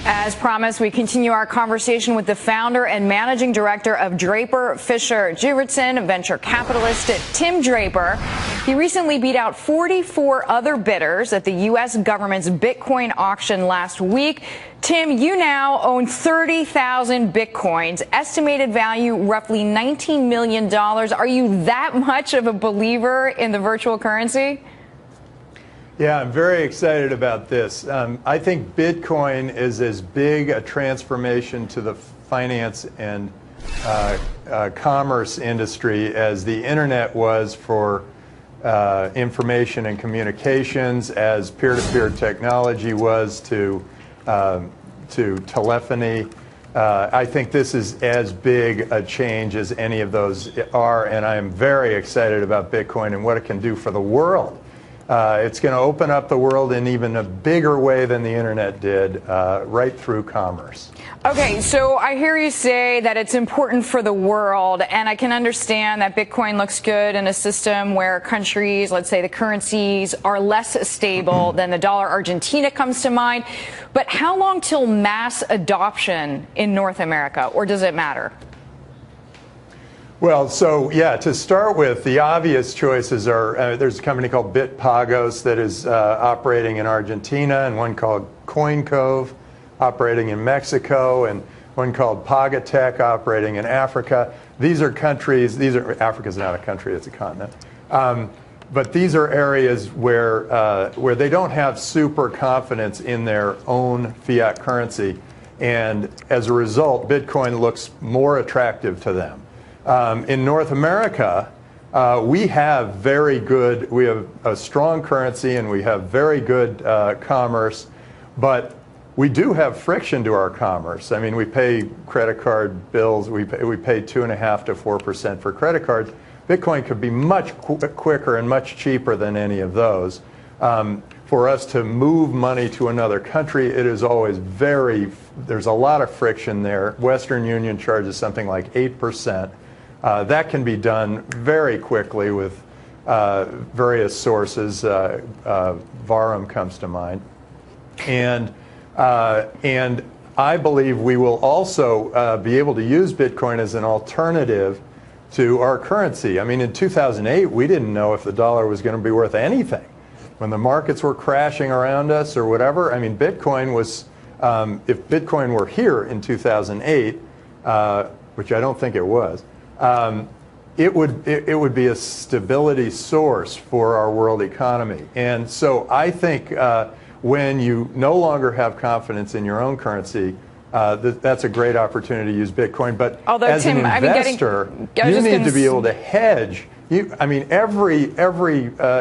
As promised, we continue our conversation with the founder and managing director of Draper Fisher Jurvetson, venture capitalist Tim Draper. He recently beat out 44 other bidders at the U.S. government's Bitcoin auction last week. Tim, you now own 30,000 Bitcoins, estimated value roughly $19 million. Are you that much of a believer in the virtual currency? Yeah, I'm very excited about this. I think Bitcoin is as big a transformation to the finance and commerce industry as the internet was for information and communications, as peer-to-peer technology was to telephony. I think this is as big a change as any of those are, and I am very excited about Bitcoin and what it can do for the world. It's going to open up the world in even a bigger way than the internet did, right through commerce. Okay, so I hear you say that it's important for the world, and I can understand that Bitcoin looks good in a system where countries, let's say the currencies, are less stable than the dollar. Argentina comes to mind. But how long till mass adoption in North America, or does it matter? Well, so yeah, to start with, the obvious choices are there's a company called Bitpagos that is operating in Argentina, and one called CoinCove operating in Mexico, and one called Pagatech operating in Africa. These are countries, Africa's not a country, it's a continent. But these are areas where they don't have super confidence in their own fiat currency, and as a result, Bitcoin looks more attractive to them. In North America, we have a strong currency and we have very good commerce, but we do have friction to our commerce. I mean, we pay credit card bills, we pay 2.5% to 4% for credit cards. Bitcoin could be much quicker and much cheaper than any of those. For us to move money to another country, it is always there's a lot of friction there. Western Union charges something like 8%. That can be done very quickly with various sources. Varum comes to mind. And I believe we will also be able to use Bitcoin as an alternative to our currency. I mean, in 2008, we didn't know if the dollar was going to be worth anything. When the markets were crashing around us or whatever, I mean, Bitcoin was, if Bitcoin were here in 2008, which I don't think it was, it would be a stability source for our world economy. And so I think when you no longer have confidence in your own currency, that's a great opportunity to use Bitcoin. But although, as Tim, an investor, you need to be able to hedge. I mean, every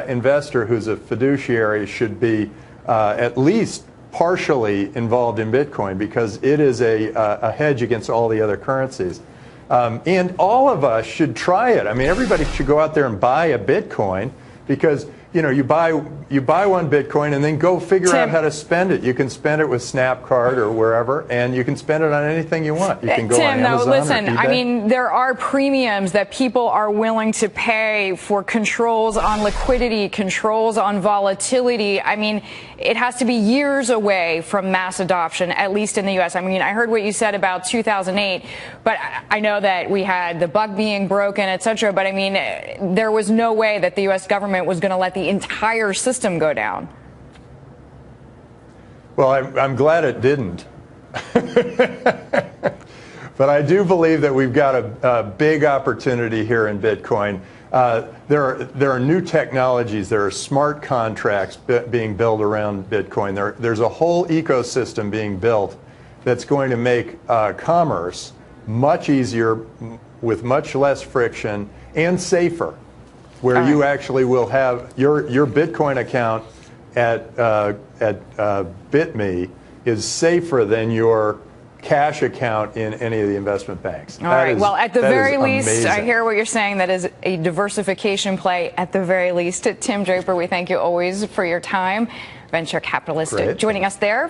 investor who's a fiduciary should be at least partially involved in Bitcoin, because it is a hedge against all the other currencies. And all of us should try it. I mean, everybody should go out there and buy a Bitcoin, because you buy one Bitcoin and then go figure out how to spend it. You can spend it with Snapcard or wherever, and you can spend it on anything you want. You can go on Amazon or listen, eBay. I mean, there are premiums that people are willing to pay for controls on liquidity, controls on volatility. I mean, it has to be years away from mass adoption, at least in the U.S. I mean, I heard what you said about 2008, but I know that we had the buck being broken, et cetera. But I mean, there was no way that the U.S. government was going to let the entire system go down. Well, I'm glad it didn't. But I do believe that we've got a big opportunity here in Bitcoin. There are new technologies. There are smart contracts being built around Bitcoin. There's a whole ecosystem being built that's going to make commerce much easier, with much less friction, and safer, where you actually will have your Bitcoin account at BitMe is safer than your cash account in any of the investment banks. All right. Well, at the very least, I hear what you're saying. That is a diversification play at the very least. Tim Draper, we thank you always for your time. Venture capitalist joining us there.